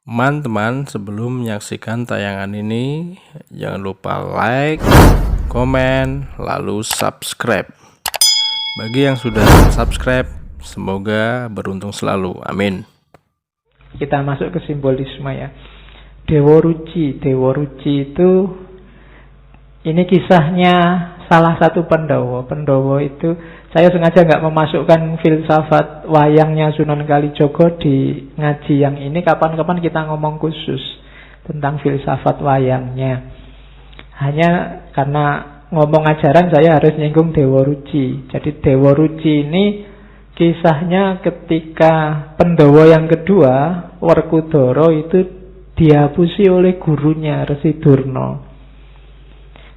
Teman-teman, sebelum menyaksikan tayangan ini, jangan lupa like, komen, lalu subscribe. Bagi yang sudah subscribe, semoga beruntung selalu. Amin. Kita masuk ke simbolisme ya. Dewa Ruci. Dewa Ruci itu, ini kisahnya salah satu Pandhawa. Pandhawa itu, saya sengaja nggak memasukkan filsafat wayangnya Sunan Kalijaga di ngaji yang ini. Kapan-kapan kita ngomong khusus tentang filsafat wayangnya. Hanya karena ngomong ajaran saya harus nyinggung Dewa Ruci. Jadi Dewa Ruci ini kisahnya ketika Pandhawa yang kedua, Werkudara, itu dihapusi oleh gurunya Resi Durna.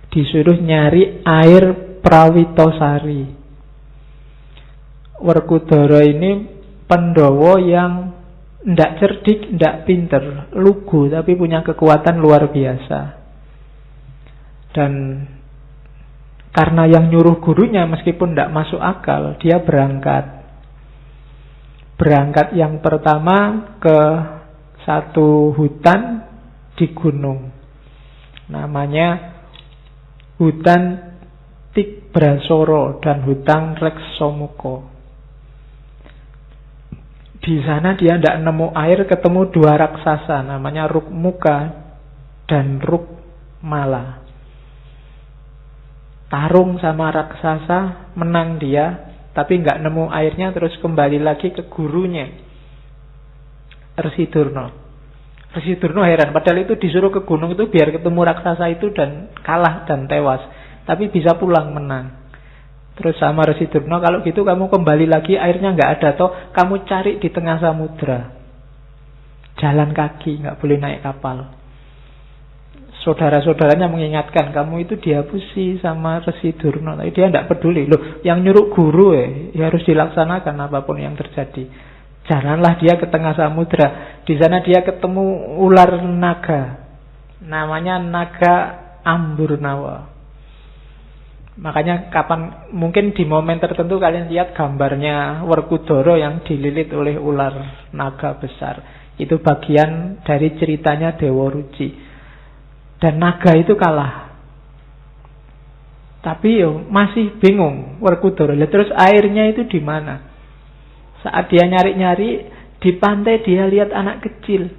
Disuruh nyari air Prawitosari. Werkudara ini Pandhawa yang ndak cerdik, ndak pinter, lugu, tapi punya kekuatan luar biasa. Dan karena yang nyuruh gurunya meskipun ndak masuk akal, dia berangkat. Berangkat yang pertama ke satu hutan di gunung. Namanya hutan Tibrasara dan hutan Reksamuka. Di sana dia tidak nemu air, ketemu dua raksasa, namanya Rukmuka dan Rukmala. Tarung sama raksasa, menang dia, tapi nggak nemu airnya, terus kembali lagi ke gurunya, Resi Durna. Resi Durna heran, padahal itu disuruh ke gunung itu biar ketemu raksasa itu dan kalah dan tewas, tapi bisa pulang menang. Terus sama Resi Durna, kalau gitu kamu kembali lagi, airnya nggak ada toh, kamu cari di tengah samudra, jalan kaki, nggak boleh naik kapal. Saudara-saudaranya mengingatkan, kamu itu dihapusi sama Resi Durna, tapi dia tidak peduli. Loh, yang nyuruh guru ya harus dilaksanakan apapun yang terjadi. Jalanlah dia ke tengah samudra. Di sana dia ketemu ular naga, namanya naga Amburnawa. Makanya mungkin di momen tertentu kalian lihat gambarnya Werkudara yang dililit oleh ular naga besar. Itu bagian dari ceritanya Dewa Ruci. Dan naga itu kalah. Tapi masih bingung Werkudara. Terus airnya itu di mana? Saat dia nyari-nyari di pantai, dia lihat anak kecil.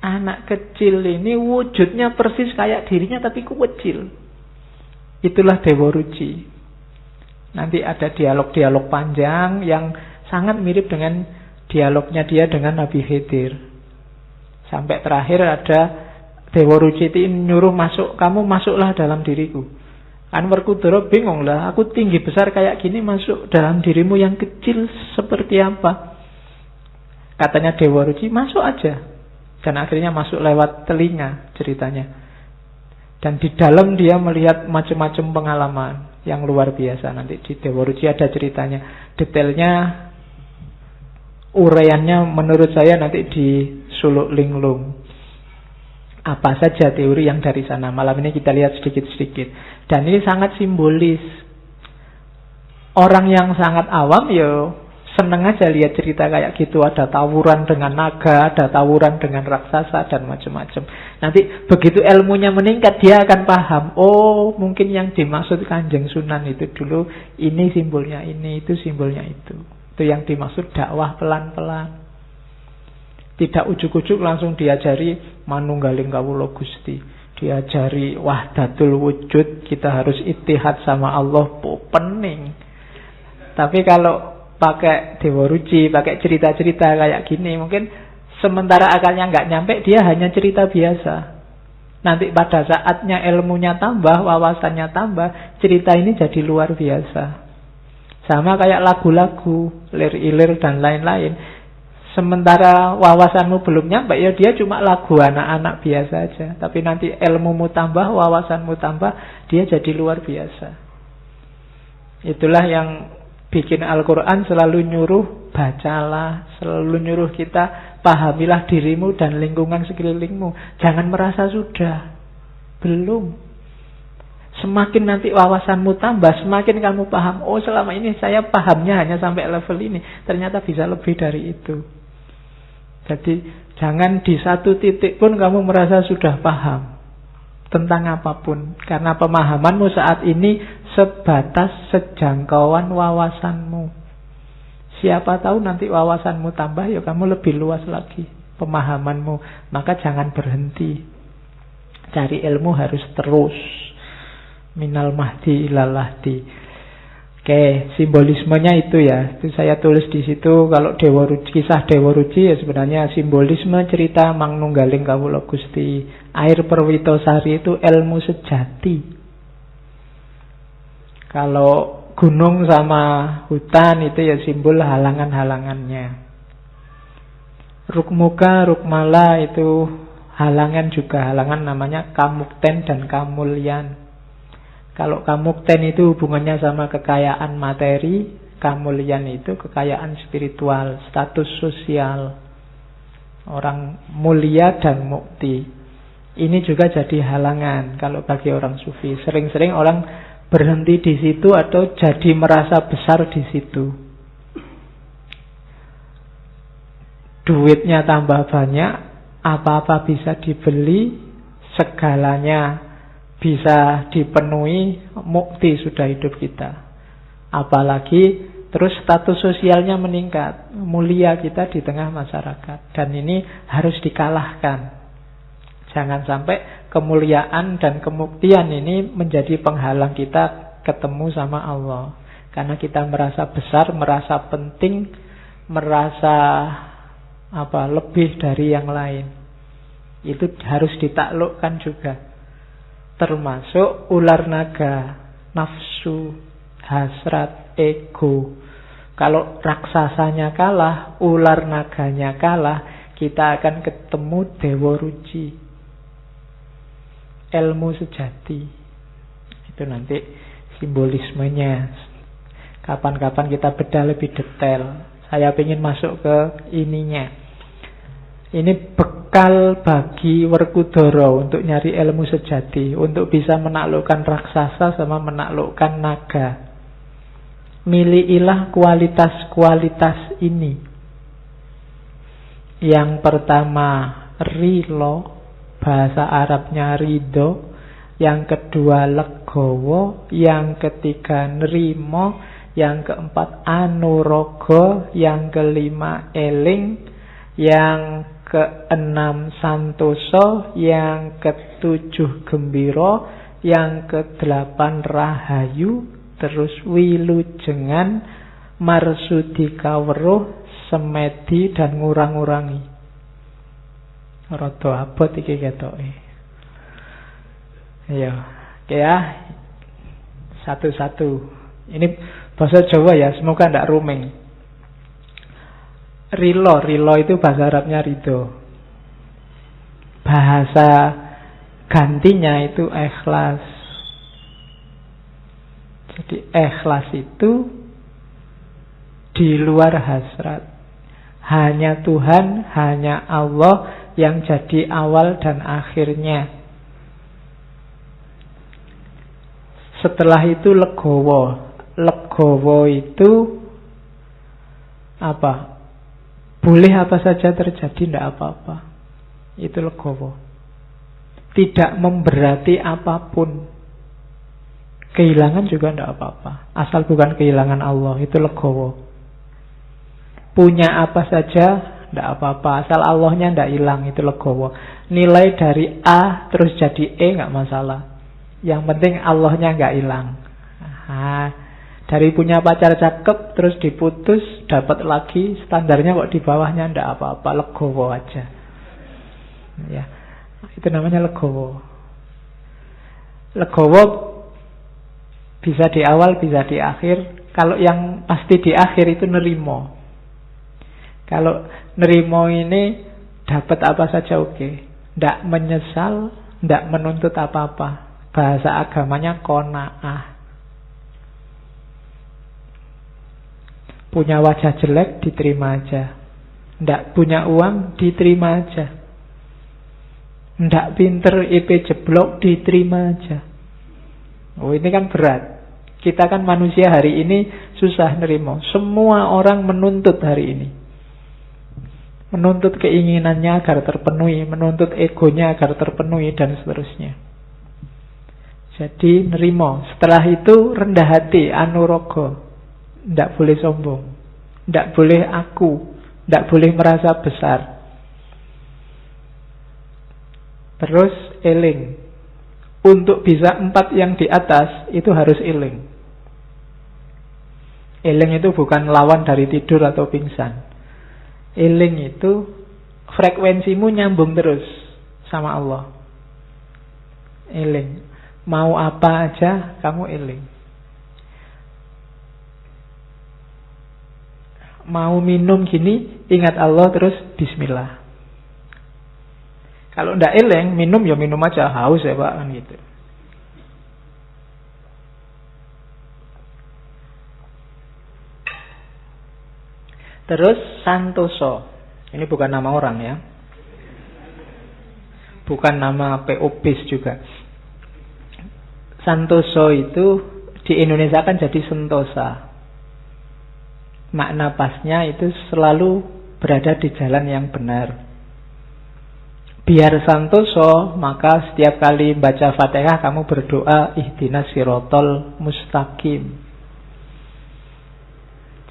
Anak kecil ini wujudnya persis kayak dirinya tapi kecil. Itulah Dewa Ruci. Nanti ada dialog-dialog panjang yang sangat mirip dengan dialognya dia dengan Nabi Khidir. Sampai terakhir ada Dewa Ruci itu nyuruh masuk, kamu masuklah dalam diriku. Kan Werkudara bingung lah, aku tinggi besar kayak gini masuk dalam dirimu yang kecil seperti apa? Katanya Dewa Ruci, masuk aja. Dan akhirnya masuk lewat telinga ceritanya. Dan di dalam dia melihat macam-macam pengalaman yang luar biasa. Nanti di Dewa Ruci ada ceritanya. Detailnya, uraiannya menurut saya nanti di Suluk Linglung. Apa saja teori yang dari sana. Malam ini kita lihat sedikit-sedikit. Dan ini sangat simbolis. Orang yang sangat awam seneng aja lihat cerita kayak gitu. Ada tawuran dengan naga, ada tawuran dengan raksasa, dan macam-macam. Nanti begitu ilmunya meningkat, dia akan paham. Oh, mungkin yang dimaksud Kanjeng Sunan itu dulu, ini simbolnya ini, itu simbolnya itu. Itu yang dimaksud dakwah pelan-pelan. Tidak ujuk-ujuk langsung diajari manunggaling kawula Gusti. Diajari wahdatul wujud, kita harus ittihad sama Allah, pening. Tapi kalau pakai Dewa Ruci, pakai cerita-cerita kayak gini, mungkin sementara akalnya nggak nyampe, dia hanya cerita biasa. Nanti pada saatnya ilmunya tambah, wawasannya tambah, cerita ini jadi luar biasa. Sama kayak lagu-lagu, lir-ilir dan lain-lain. Sementara wawasanmu belum nyampe, dia cuma lagu anak-anak biasa aja. Tapi nanti ilmumu tambah, wawasanmu tambah, dia jadi luar biasa. Itulah yang bikin Al-Quran selalu nyuruh bacalah, selalu nyuruh kita pahamilah dirimu dan lingkungan sekelilingmu. Jangan merasa sudah, belum. Semakin nanti wawasanmu tambah, semakin kamu paham, oh selama ini saya pahamnya hanya sampai level ini, ternyata bisa lebih dari itu. Jadi jangan di satu titik pun kamu merasa sudah paham tentang apapun. Karena pemahamanmu saat ini sebatas sejangkauan wawasanmu. Siapa tahu nanti wawasanmu tambah, ya kamu lebih luas lagi pemahamanmu. Maka jangan berhenti. Cari ilmu harus terus. Minal mahdi ilal lahdi. Oke, simbolismenya itu ya. Itu saya tulis di situ. Kalau kisah Dewa Ruci ya sebenarnya simbolisme cerita Mangnunggaling Kawula Gusti. Air Perwitosari itu ilmu sejati. Kalau gunung sama hutan itu ya simbol halangan-halangannya. Rukmuka, Rukmala itu halangan juga. Halangan namanya Kamukten dan Kamulyan. Kalau Kamukten itu hubungannya sama kekayaan materi, Kamulyan itu kekayaan spiritual, status sosial. Orang mulia dan mukti. Ini juga jadi halangan kalau bagi orang sufi. Sering-sering orang berhenti di situ atau jadi merasa besar di situ. Duitnya tambah banyak, apa-apa bisa dibeli, segalanya bisa dipenuhi, mukti sudah hidup kita. Apalagi terus status sosialnya meningkat, mulia kita di tengah masyarakat. Dan ini harus dikalahkan. Jangan sampai kemuliaan dan kemuktian ini menjadi penghalang kita ketemu sama Allah. Karena kita merasa besar, merasa penting, merasa lebih dari yang lain. Itu harus ditaklukkan juga. Termasuk ular naga, nafsu, hasrat, ego. Kalau raksasanya kalah, ular naganya kalah, kita akan ketemu Dewa Ruci. Ilmu sejati. Itu nanti simbolismenya. Kapan-kapan kita bedah lebih detail. Saya ingin masuk ke ininya. Ini bekal bagi Werkudara untuk nyari ilmu sejati, untuk bisa menaklukkan raksasa sama menaklukkan naga. Milikilah kualitas-kualitas ini. Yang pertama, rilo, bahasa Arabnya ridho. Yang kedua, legowo. Yang ketiga, nerimo. Yang keempat, anurogo. Yang kelima, eling. Yang keenam, santoso. Yang ketujuh, gembiro. Yang kedelapan, rahayu. Terus wilujengan, marsudi kaweruh, semedi dan ngurang-ngurangi. Rada abot iki ketoke. Ayo, ya. Satu-satu. Ini bahasa Jawa ya, semoga tidak rumeng. Rilo itu bahasa Arabnya ridho. Bahasa gantinya itu ikhlas. Jadi ikhlas itu di luar hasrat. Hanya Tuhan, hanya Allah yang jadi awal dan akhirnya. Setelah itu legowo. Legowo itu apa? Boleh apa saja terjadi, tidak apa-apa. Itu legowo. Tidak memberati apapun. Kehilangan juga tidak apa-apa. Asal bukan kehilangan Allah. Itu legowo. Punya apa saja tidak apa-apa. Asal Allahnya tidak hilang. Itu legowo. Nilai dari A terus jadi E nggak masalah. Yang penting Allahnya nggak hilang. Dari punya pacar cakep terus diputus, dapat lagi, standarnya kok di bawahnya ndak apa-apa, legowo aja. Ya, itu namanya legowo. Legowo bisa di awal, bisa di akhir. Kalau yang pasti di akhir itu nerimo. Kalau nerimo ini dapat apa saja oke. Ndak menyesal, ndak menuntut apa-apa. Bahasa agamanya qanaah. Punya wajah jelek, diterima aja. Ndak punya uang, diterima aja. Ndak pinter, IP jeblok, diterima aja. Oh, ini kan berat. Kita kan manusia hari ini susah nerima. Semua orang menuntut hari ini. menuntut keinginannya agar terpenuhi, menuntut egonya agar terpenuhi, dan seterusnya. Jadi nerimo. Setelah itu rendah hati, anurogo. Tidak boleh sombong, tidak boleh aku, tidak boleh merasa besar. Terus eling. Untuk bisa 4 yang di atas itu harus eling. Eling itu bukan lawan dari tidur atau pingsan. Eling itu frekuensimu nyambung terus sama Allah. Eling. Mau apa aja kamu eling. Mau minum gini, ingat Allah terus bismillah. Kalau ndak eling, minum ya minum aja, haus ya Pak, kan gitu. Terus santoso. Ini bukan nama orang ya. Bukan nama PO BIS juga. Santoso itu di Indonesia kan jadi sentosa. Makna pasnya itu selalu berada di jalan yang benar. Biar santoso, maka setiap kali baca Fatihah kamu berdoa ihdinas sirotol mustaqim.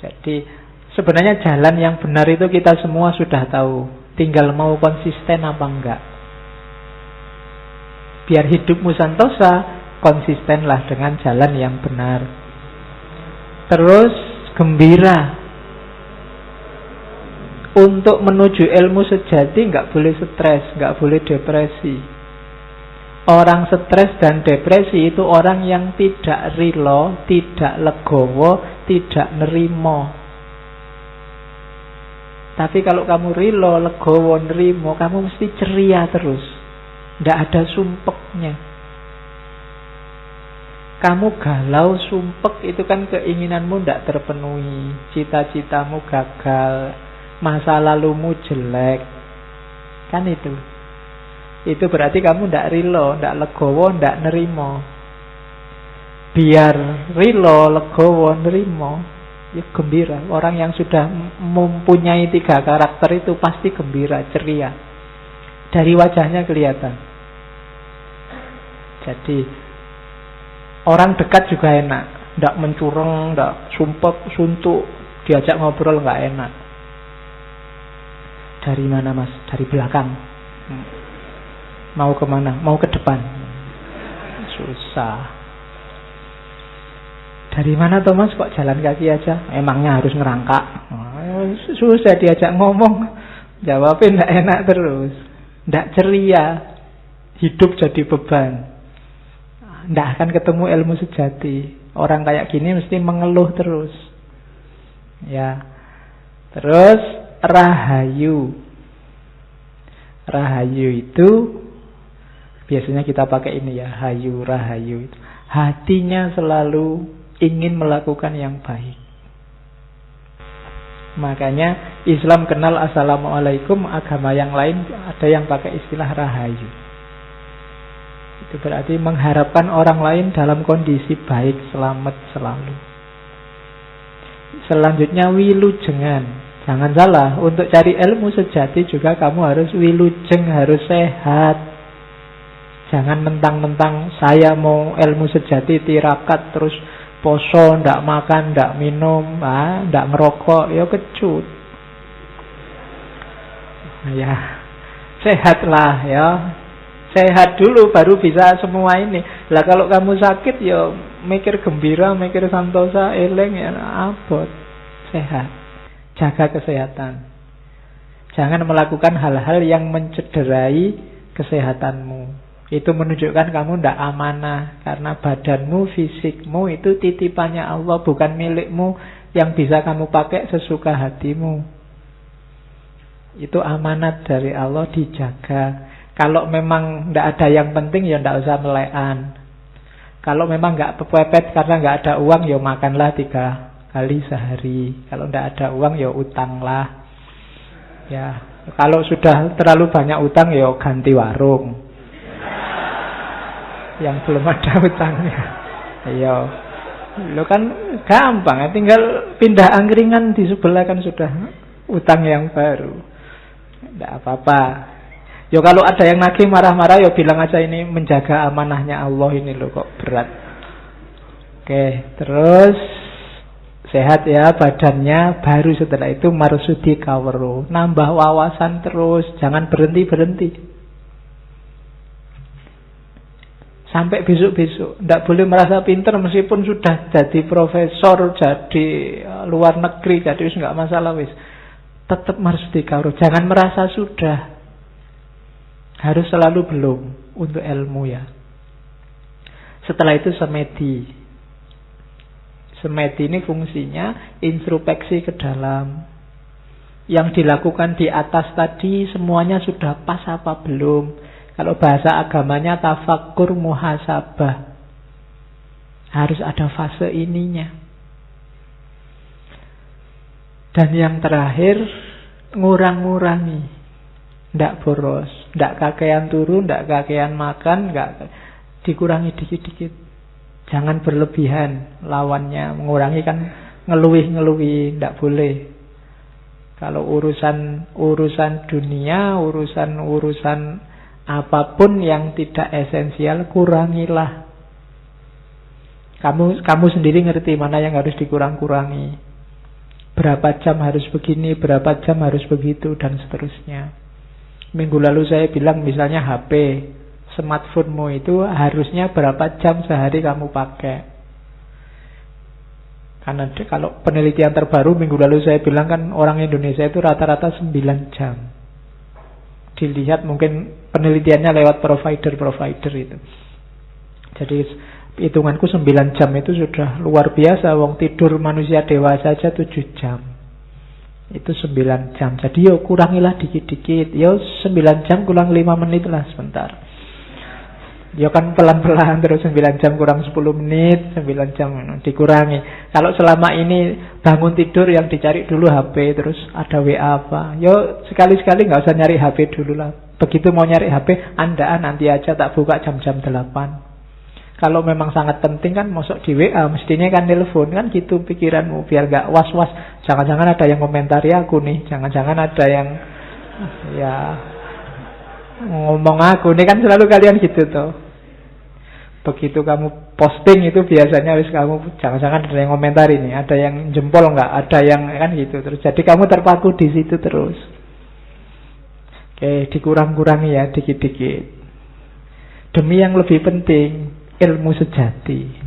Jadi sebenarnya jalan yang benar itu kita semua sudah tahu. Tinggal mau konsisten apa enggak. Biar hidupmu santosa, konsistenlah dengan jalan yang benar. Terus gembira. Untuk menuju ilmu sejati nggak boleh stres, nggak boleh depresi. Orang stres dan depresi itu orang yang tidak rilo, tidak legowo, tidak nerimo. Tapi kalau kamu rilo, legowo, nerimo, kamu mesti ceria terus. Nggak ada sumpeknya. Kamu galau, sumpek, itu kan keinginanmu tidak terpenuhi, cita-citamu gagal, masa lalumu jelek. Kan itu. Itu berarti kamu tidak rilo, tidak legowo, tidak nerimo. Biar rilo, legowo, nerimo, ya gembira. Orang yang sudah mempunyai 3 karakter itu pasti gembira, ceria. Dari wajahnya kelihatan. Jadi orang dekat juga enak, tidak mencurang, tidak sumpek, suntuk, diajak ngobrol nggak enak. Dari mana mas? Dari belakang. Mau kemana? Mau ke depan. Susah. Dari mana toh mas? Kok jalan kaki aja? Emangnya harus ngerangkak? Susah diajak ngomong. Jawabnya tidak enak terus. Tidak ceria. Hidup jadi beban. Tidak akan ketemu ilmu sejati. Orang kayak gini mesti mengeluh terus. Ya. Terus rahayu. Rahayu itu biasanya kita pakai ini ya, hayu, rahayu itu. Hatinya selalu ingin melakukan yang baik. Makanya Islam kenal assalamualaikum, agama yang lain ada yang pakai istilah rahayu. Itu berarti mengharapkan orang lain dalam kondisi baik, selamat selalu. Selanjutnya wilujengan. Jangan salah, untuk cari ilmu sejati juga kamu harus wilujeng, harus sehat. Jangan mentang-mentang saya mau ilmu sejati tirakat terus poso, ndak makan, ndak minum, ndak ngerokok, ya kecut. Ya, sehatlah ya. Sehat dulu baru bisa semua ini. Lah kalau kamu sakit ya mikir gembira, mikir santosa, eleng ya abot. Sehat. Jaga kesehatan. Jangan melakukan hal-hal yang mencederai kesehatanmu. Itu menunjukkan kamu tidak amanah. Karena badanmu, fisikmu itu titipannya Allah, bukan milikmu yang bisa kamu pakai sesuka hatimu. Itu amanat dari Allah, dijaga. Kalau memang tidak ada yang penting ya tidak usah melekan. Kalau memang nggak pepet karena nggak ada uang ya makanlah 3 kali sehari. Kalau tidak ada uang ya utanglah. Ya, kalau sudah terlalu banyak utang ya ganti warung. Yang belum ada utangnya. Ayo. Lo kan gampang, tinggal pindah angkringan di sebelah kan sudah utang yang baru. Tidak apa-apa. Yo kalau ada yang nagih marah-marah, yo bilang aja ini menjaga amanahnya Allah ini loh, kok berat. Oke, terus sehat ya badannya. Baru setelah itu marsudi kawru, nambah wawasan terus, jangan berhenti-berhenti. Sampai besok-besok. Tidak boleh merasa pintar meskipun sudah jadi profesor, jadi luar negeri, jadi wis nggak masalah wis. Tetap marsudi kawru. Jangan merasa sudah. Harus selalu belum untuk ilmu ya. Setelah itu semedi. Semedi ini fungsinya introspeksi ke dalam. Yang dilakukan di atas tadi semuanya sudah pas apa belum? Kalau bahasa agamanya tafakkur muhasabah. Harus ada fase ininya. Dan yang terakhir, ngurang-ngurangi. Ndak boros, ndak kakean turu, ndak kakean makan, dikurangi dikit-dikit. Jangan berlebihan lawannya. Mengurangi kan ngeluih-ngeluih, ndak boleh. Kalau urusan dunia, urusan apapun yang tidak esensial, kurangilah. Kamu sendiri ngerti mana yang harus dikurang-kurangi. Berapa jam harus begini, berapa jam harus begitu, dan seterusnya. Minggu lalu saya bilang misalnya HP, smartphone-mu itu harusnya berapa jam sehari kamu pakai. Karena kalau penelitian terbaru minggu lalu saya bilang kan orang Indonesia itu rata-rata 9 jam. Dilihat mungkin penelitiannya lewat provider itu. Jadi hitunganku 9 jam itu sudah luar biasa. Wong tidur manusia dewasa saja 7 jam. Itu 9 jam. Jadi yo kurangilah dikit-dikit. Yo 9 jam kurang 5 menit lah sebentar. Yo kan pelan-pelan terus 9 jam kurang 10 menit, 9 jam dikurangi. Kalau selama ini bangun tidur yang dicari dulu HP, terus ada WA apa. Yo sekali-sekali nggak usah nyari HP dulu lah. Begitu mau nyari HP, andaan nanti aja tak buka jam-jam 8. Kalau memang sangat penting kan masuk di WA, mestinya kan telepon kan gitu pikiranmu biar gak was-was. Jangan-jangan ada yang komentari aku nih, jangan-jangan ada yang ya ngomong aku nih, kan selalu kalian gitu tuh. Begitu kamu posting itu biasanya harus kamu jangan-jangan ada yang komentari nih, ada yang jempol nggak, ada yang kan gitu terus. Jadi kamu terpaku di situ terus. Oke, dikurang-kurangi ya dikit-dikit. Demi yang lebih penting, ilmu sejati.